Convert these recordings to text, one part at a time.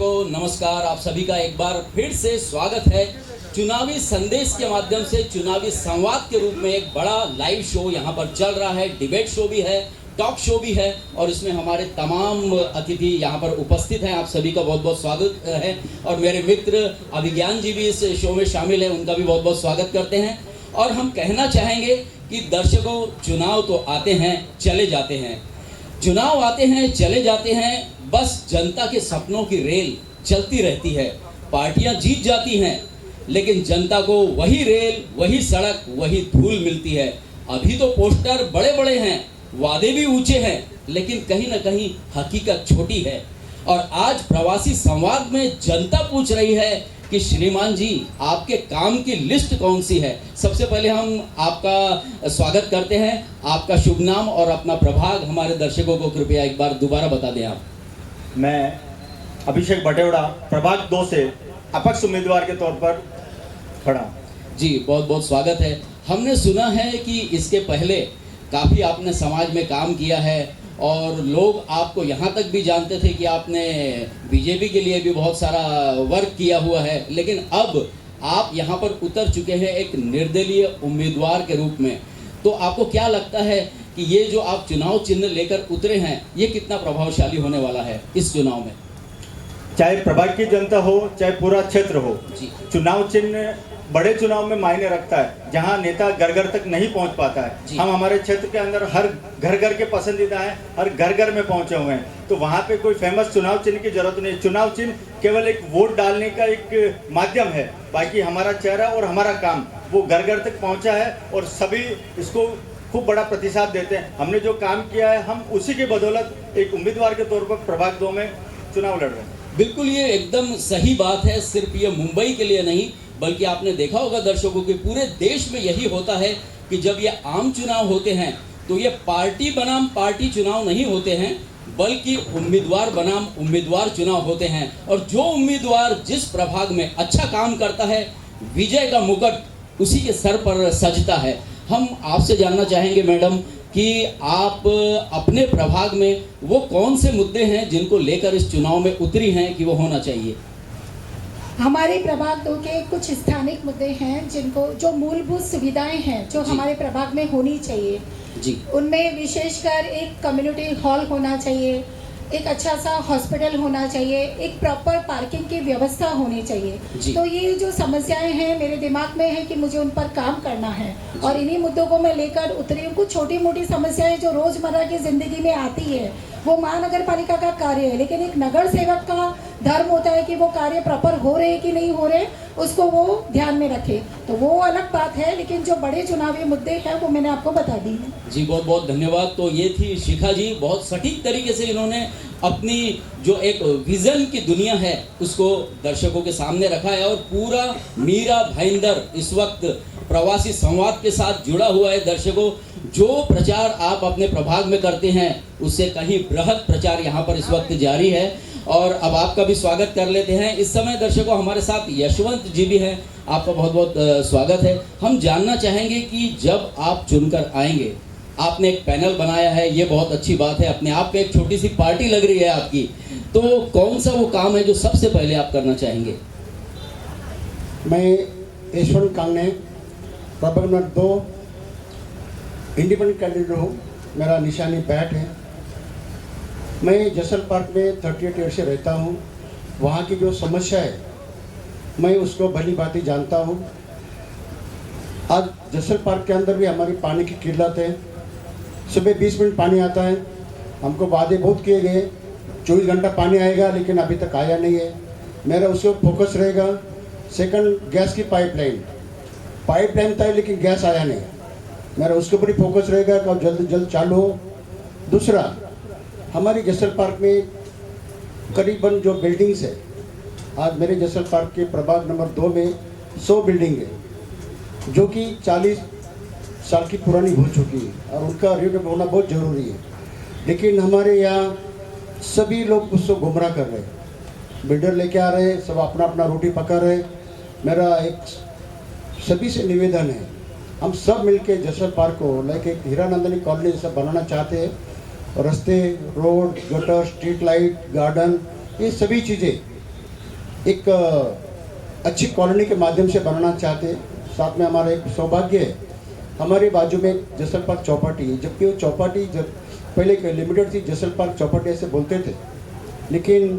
दर्शकों नमस्कार, आप सभी का एक बार फिर से स्वागत है। चुनावी संदेश के माध्यम से चुनावी संवाद के रूप में एक बड़ा लाइव शो यहाँ पर चल रहा है। डिबेट शो भी है, टॉक शो भी है और इसमें हमारे तमाम अतिथि यहाँ पर उपस्थित हैं। आप सभी का बहुत बहुत स्वागत है और मेरे मित्र अभिज्ञान जी भी इस शो में शामिल हैं, उनका भी बहुत बहुत स्वागत करते हैं। और हम कहना चाहेंगे कि दर्शकों, चुनाव तो आते हैं चले जाते हैं, चुनाव आते हैं चले जाते हैं, बस जनता के सपनों की रेल चलती रहती है। पार्टियां जीत जाती हैं लेकिन जनता को वही रेल, वही सड़क, वही धूल मिलती है। अभी तो पोस्टर बड़े बड़े हैं, वादे भी ऊंचे हैं, लेकिन कहीं ना कहीं हकीकत छोटी है। और आज प्रवासी संवाद में जनता पूछ रही है कि श्रीमान जी, आपके काम की लिस्ट कौन सी है। सबसे पहले हम आपका स्वागत करते हैं। आपका शुभ नाम और अपना प्रभाग हमारे दर्शकों को कृपया एक बार दोबारा बता दें आप। मैं अभिषेक बटेवड़ा, प्रभाग 2 से अपक्ष उम्मीदवार के तौर पर खड़ा। जी, बहुत बहुत स्वागत है। हमने सुना है कि इसके पहले काफ़ी आपने समाज में काम किया है और लोग आपको यहाँ तक भी जानते थे कि आपने बीजेपी के लिए भी बहुत सारा वर्क किया हुआ है, लेकिन अब आप यहाँ पर उतर चुके हैं एक निर्दलीय उम्मीदवार के रूप में। तो आपको क्या लगता है कि ये जो आप चुनाव चिन्ह लेकर उतरे हैं, ये कितना प्रभावशाली होने वाला है इस चुनाव में? चाहे प्रभाग की जनता हो, चाहे पूरा क्षेत्र हो, जी, चुनाव चिन्ह बड़े चुनाव में मायने रखता है। जहां नेता घर घर तक नहीं पहुंच पाता है, हम हमारे क्षेत्र के अंदर हर घर घर के पसंदीदा हैं, हर घर घर में पहुंचे हुए हैं, तो वहां पे कोई फेमस चुनाव चिन्ह की जरूरत नहीं। चुनाव चिन्ह केवल एक वोट डालने का एक माध्यम है, बाकी हमारा चेहरा और हमारा काम वो घर घर तक पहुंचा है और सभी इसको खूब बड़ा प्रतिसाद देते हैं। हमने जो काम किया है, हम उसी के बदौलत एक उम्मीदवार के तौर पर प्रभाग 2 में चुनाव लड़ रहे हैं। बिल्कुल, ये एकदम सही बात है। सिर्फ ये मुंबई के लिए नहीं, बल्कि आपने देखा होगा दर्शकों के पूरे देश में यही होता है कि जब ये आम चुनाव होते हैं तो ये पार्टी बनाम पार्टी चुनाव नहीं होते हैं, बल्कि उम्मीदवार बनाम उम्मीदवार चुनाव होते हैं। और जो उम्मीदवार जिस प्रभाग में अच्छा काम करता है, विजय का मुकुट उसी के सर पर सजता है। हम आपसे जानना चाहेंगे मैडम कि आप अपने प्रभाग में वो कौन से मुद्दे हैं जिनको लेकर इस चुनाव में उतरी हैं कि वो होना चाहिए? हमारे प्रभाग 2 के कुछ स्थानिक मुद्दे हैं जिनको, जो मूलभूत सुविधाएं हैं जो हमारे प्रभाग में होनी चाहिए जी, उनमें विशेषकर एक कम्युनिटी हॉल होना चाहिए, एक अच्छा सा हॉस्पिटल होना चाहिए, एक प्रॉपर पार्किंग की व्यवस्था होनी चाहिए। तो ये जो समस्याएं हैं मेरे दिमाग में है कि मुझे उन पर काम करना है और इन्हीं मुद्दों को मैं लेकर उतरी हूँ। कुछ छोटी मोटी समस्याएं जो रोजमर्रा की जिंदगी में आती है, वो महानगर पालिका का कार्य है, लेकिन एक नगर सेवक का धर्म होता है कि वो कार्य प्रॉपर हो रहे कि नहीं हो रहे, उसको वो ध्यान में रखे। तो वो अलग बात है, लेकिन जो बड़े चुनावी मुद्दे हैं वो मैंने आपको बता दी है। जी, बहुत बहुत धन्यवाद। तो ये थी शिखा जी, बहुत सटीक तरीके से इन्होंने अपनी जो एक विजन की दुनिया है उसको दर्शकों के सामने रखा है। और पूरा मीरा भाईंदर इस वक्त प्रवासी संवाद के साथ जुड़ा हुआ है। दर्शकों, जो प्रचार आप अपने प्रभाग में करते हैं उससे कहीं बृहद प्रचार यहाँ पर इस वक्त जारी है। और अब आपका भी स्वागत कर लेते हैं। इस समय दर्शकों हमारे साथ यशवंत जी भी हैं, आपका बहुत बहुत स्वागत है। हम जानना चाहेंगे कि जब आप चुनकर आएंगे, आपने एक पैनल बनाया है, ये बहुत अच्छी बात है, अपने आप में एक छोटी सी पार्टी लग रही है आपकी, तो कौन सा वो काम है जो सबसे पहले आप करना चाहेंगे? मैं यशवंत कांगने, प्रभाग नंबर 2 इंडिपेंडेंट कैंडिडेट हूँ। मेरा निशानी बैट है। मैं जसल पार्क में 38 ईयर से रहता हूँ। वहाँ की जो समस्या है मैं उसको भली भांति जानता हूँ। आज जसल पार्क के अंदर भी हमारी पानी की किल्लत है। सुबह 20 मिनट पानी आता है, हमको वादे बहुत किए गए 24 घंटा पानी आएगा, लेकिन अभी तक आया नहीं है। मेरा उसके फोकस रहेगा। सेकंड, गैस की पाइपलाइन था लेकिन गैस आया नहीं, मेरा उसके ऊपर ही फोकस रहेगा कि जल्द जल्द चालू हो। दूसरा, हमारी जसल पार्क में करीबन जो बिल्डिंग्स है, आज मेरे जसल पार्क के प्रभाग नंबर 2 में 100 बिल्डिंग है जो कि 40 साल की पुरानी हो चुकी है और उनका रिन्यू होना बहुत ज़रूरी है। लेकिन हमारे यहाँ सभी लोग उसको गुमराह कर रहे हैं, बिल्डर लेके आ रहे हैं, सब अपना अपना रोटी पका रहे हैं। मेरा एक सभी से निवेदन है, हम सब मिलके जसल पार्क को लाइक एक हीरानंदनी कॉलोनी जैसा बनाना चाहते हैं। रास्ते, road, gutter, street light, garden, ये सभी चीज़ें एक अच्छी कॉलोनी के माध्यम से बनाना चाहते हैं। साथ में हमारा एक सौभाग्य है, हमारे बाजू में जसल पार्क चौपाटी है, जबकि वो चौपाटी जब पहले लिमिटेड थी, जसल पार्क चौपाटी ऐसे बोलते थे, लेकिन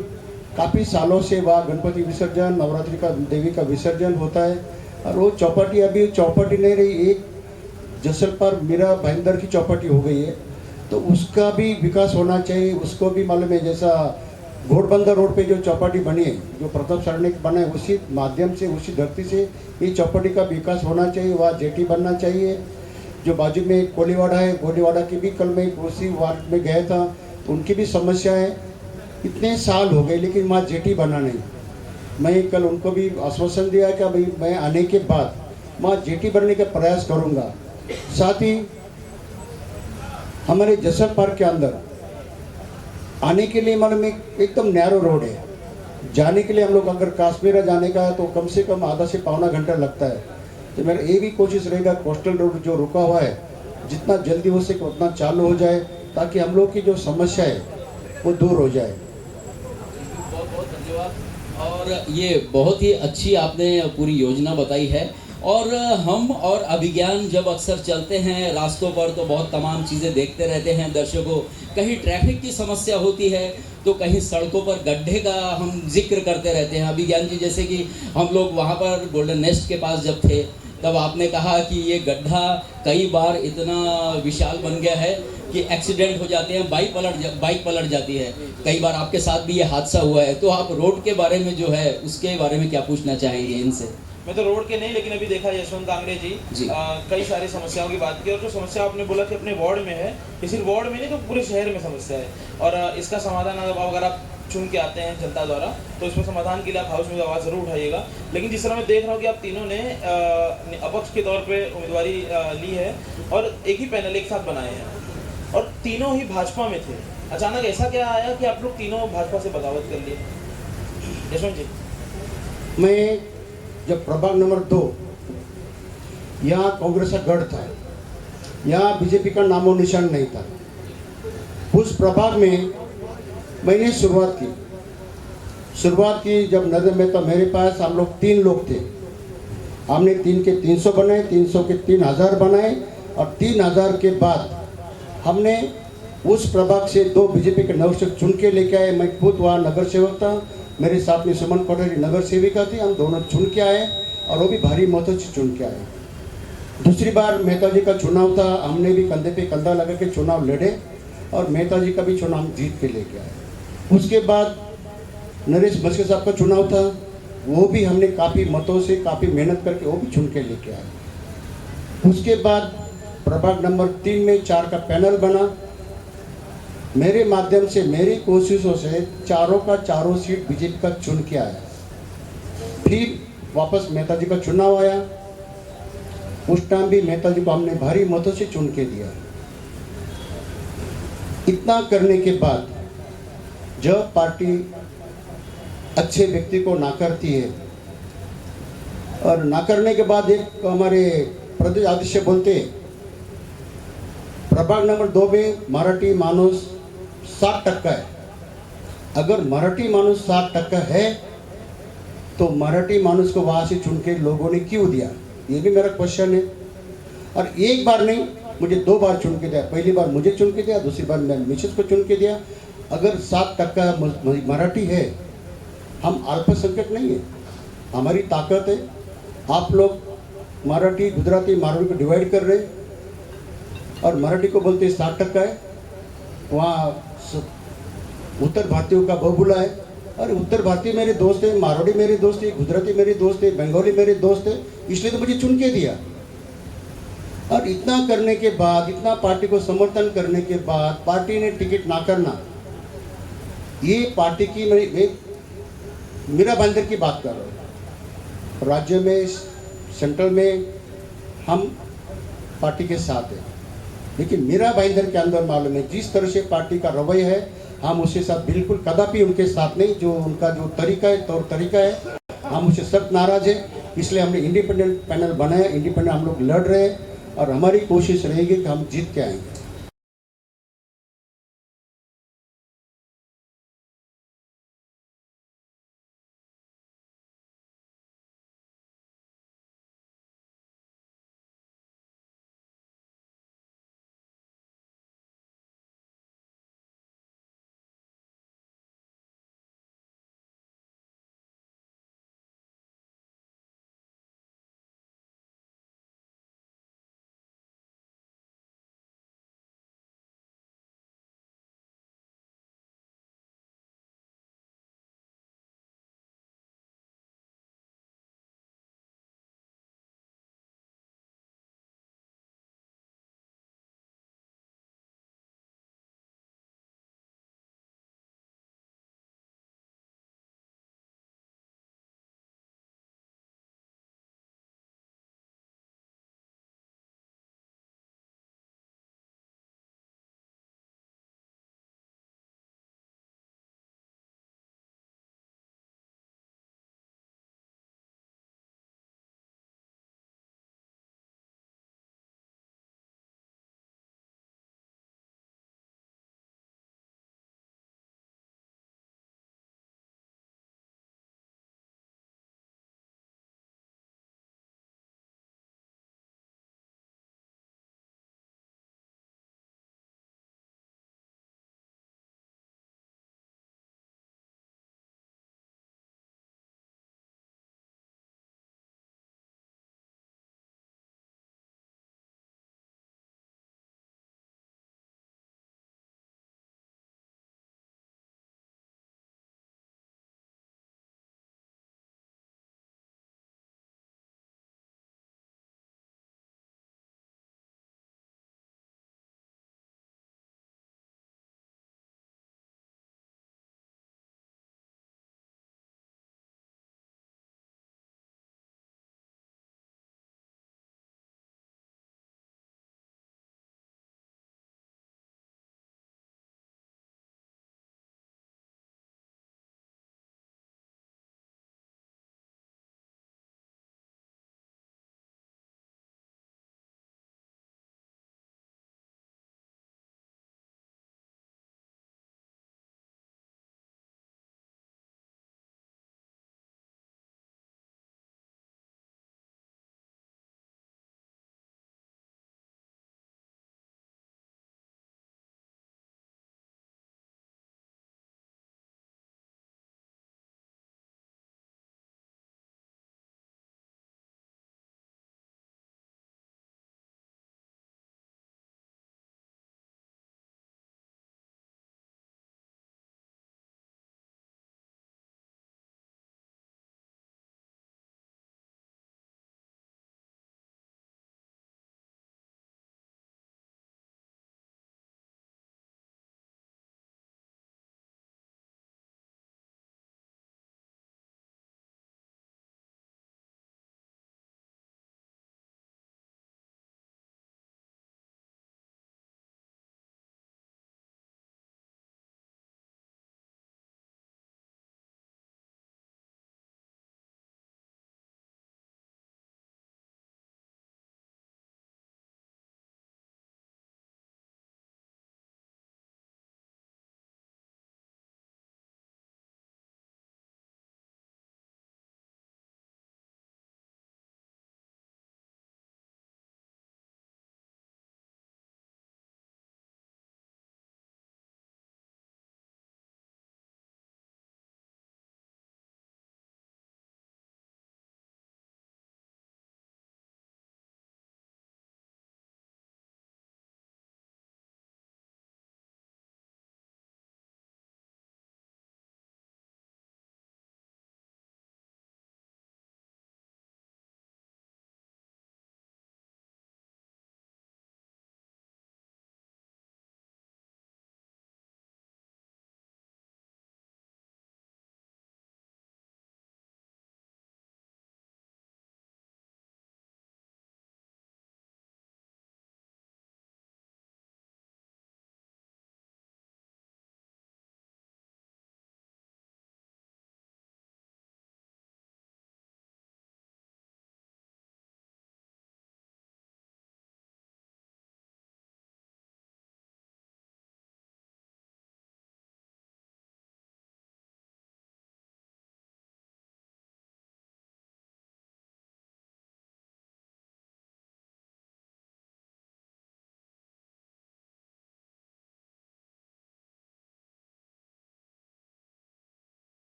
काफ़ी सालों से वहाँ गणपति विसर्जन, नवरात्रि का देवी का विसर्जन होता है और वो चौपाटी अभी चौपाटी नहीं रही, एक जसल पार्क मीरा भाईंदर की चौपाटी हो गई है। तो उसका भी विकास होना चाहिए, उसको भी मालूम है। जैसा घोड़बंदर रोड पे जो चौपाटी बनी है, जो प्रताप सरनाईक बना है, उसी माध्यम से, उसी धरती से ये चौपाटी का विकास होना चाहिए। वहाँ जेटी बनना चाहिए। जो बाजू में कोलीवाड़ा है, कोलीवाड़ा की भी कल मैं उसी वार्ड में गया था, उनकी भी समस्या है। इतने साल हो गए लेकिन वहाँ जेटी बना नहीं। मैं कल उनको भी आश्वासन दिया कि भाई मैं आने के बाद वहाँ जेटी बनने का प्रयास करूँगा। साथ ही हमारे जसल पार्क के अंदर आने के लिए मालूम एकदम नैरो रोड है। जाने के लिए हम लोग अगर काश्मीर जाने का है तो कम से कम आधा से पौना घंटा लगता है। तो मेरा ये भी कोशिश रहेगा कोस्टल रोड जो रुका हुआ है जितना जल्दी हो सके उतना चालू हो जाए, ताकि हम लोग की जो समस्या है वो दूर हो जाए। बहुत बहुत धन्यवाद। और ये बहुत ही अच्छी आपने पूरी योजना बताई है। और हम और अभिज्ञान जब अक्सर चलते हैं रास्तों पर तो बहुत तमाम चीज़ें देखते रहते हैं दर्शकों। कहीं ट्रैफिक की समस्या होती है तो कहीं सड़कों पर गड्ढे का हम जिक्र करते रहते हैं। अभिज्ञान जी, जैसे कि हम लोग वहाँ पर गोल्डन नेस्ट के पास जब थे तब आपने कहा कि ये गड्ढा कई बार इतना विशाल बन गया है कि एक्सीडेंट हो जाते हैं, बाइक पलट जाती है। कई बार आपके साथ भी ये हादसा हुआ है। तो आप रोड के बारे में जो है उसके बारे में क्या पूछना चाहेंगे इनसे? मैं तो रोड के नहीं, लेकिन अभी देखा यशवंत कांगड़े जी कई सारी समस्याओं की बात की, और जो समस्या आपने बोला कि अपने वार्ड में है, ये सिर्फ वार्ड में नहीं तो पूरे शहर में समस्या है। और इसका समाधान अगर आप चुन के आते हैं जनता द्वारा तो इसमें समाधान के लिए आप हाउस में आवाज़ जरूर उठाइएगा। लेकिन जिस तरह मैं देख रहा हूँ कि आप तीनों ने अपक्ष के तौर पर उम्मीदवारी ली है और एक ही पैनल एक साथ बनाए हैं और तीनों ही भाजपा में थे। अचानक ऐसा क्या आया कि आप लोग तीनों भाजपा से बगावत कर लिए? यशवंत जी। मैं जब प्रभाग नंबर 2 यहाँ कांग्रेस का गढ़ था, यहाँ बीजेपी का नामो निशान नहीं था, उस प्रभाग में मैंने शुरुआत की जब नजर में तो मेरे पास हम लोग 3 लोग थे। हमने 3 के 300 बनाए, 300 के 3000 बनाए और 3000 के बाद हमने उस प्रभाग से 2 बीजेपी के नवसेवक चुन के लेके आए। मैं खुद वहाँ नगर सेवक था, मेरे साथ में सुमन कोठारी नगर सेविका थी। हम दोनों चुन के आए और वो भी भारी मतों से चुन के आए। दूसरी बार मेहता जी का चुनाव था, हमने भी कंधे पे कंधा लगा के चुनाव लड़े और मेहता जी का भी चुनाव हम जीत के लेके आए। उसके बाद नरेश मस्के साहब का चुनाव था, वो भी हमने काफ़ी मतों से काफ़ी मेहनत करके वो भी चुन के लेके आए। उसके बाद प्रभाग नंबर 3 में 4 का पैनल बना। मेरे माध्यम से, मेरी कोशिशों से चारों का चारों सीट बीजेपी का चुन के आया। फिर वापस मेहता जी का चुनाव आया, उस टाइम भी मेहता जी को हमने भारी मतों से चुन के दिया। इतना करने के बाद जब पार्टी अच्छे व्यक्ति को नाकारती है और नाकारने के बाद एक हमारे प्रदेश अध्यक्ष बोलते प्रभाग नंबर 2 में मराठी माणूस 7% है। अगर मराठी माणूस 7% है तो मराठी माणूस को वहाँ से चुन के लोगों ने क्यों दिया, ये भी मेरा क्वेश्चन है। और एक बार नहीं, मुझे 2 बार चुन के दिया। पहली बार मुझे चुन के दिया, दूसरी बार मैं मिसेस को चुन के दिया। अगर 7% मराठी है, हम अल्पसंख्यक नहीं है, हमारी ताकत है। आप लोग मराठी, गुजराती, मारवाड़ी को डिवाइड कर रहे और मराठी को बोलते 7% है। वहाँ उत्तर भारतीयों का बहुबुला है। अरे उत्तर भारतीय मेरे दोस्त है, मारवाड़ी मेरे दोस्त है, गुजराती मेरे दोस्त है, बंगाली मेरे दोस्त है, इसलिए तो मुझे चुन के दिया। और इतना करने के बाद, इतना पार्टी को समर्थन करने के बाद पार्टी ने टिकट ना करना, ये पार्टी की मीरा भाईंदर की बात कर रहा हूँ। राज्य में, सेंट्रल में हम पार्टी के साथ हैं, लेकिन मीरा भाईंदर के अंदर मालूम है जिस तरह से पार्टी का रवैया है, हम उसके साथ बिल्कुल कदापि उनके साथ नहीं। जो उनका जो तरीका है, तौर तरीका है, हम उससे सख्त नाराज है। इसलिए हमने इंडिपेंडेंट पैनल बनाया, इंडिपेंडेंट हम लोग लड़ रहे हैं और हमारी कोशिश रहेगी कि हम जीत के आएंगे।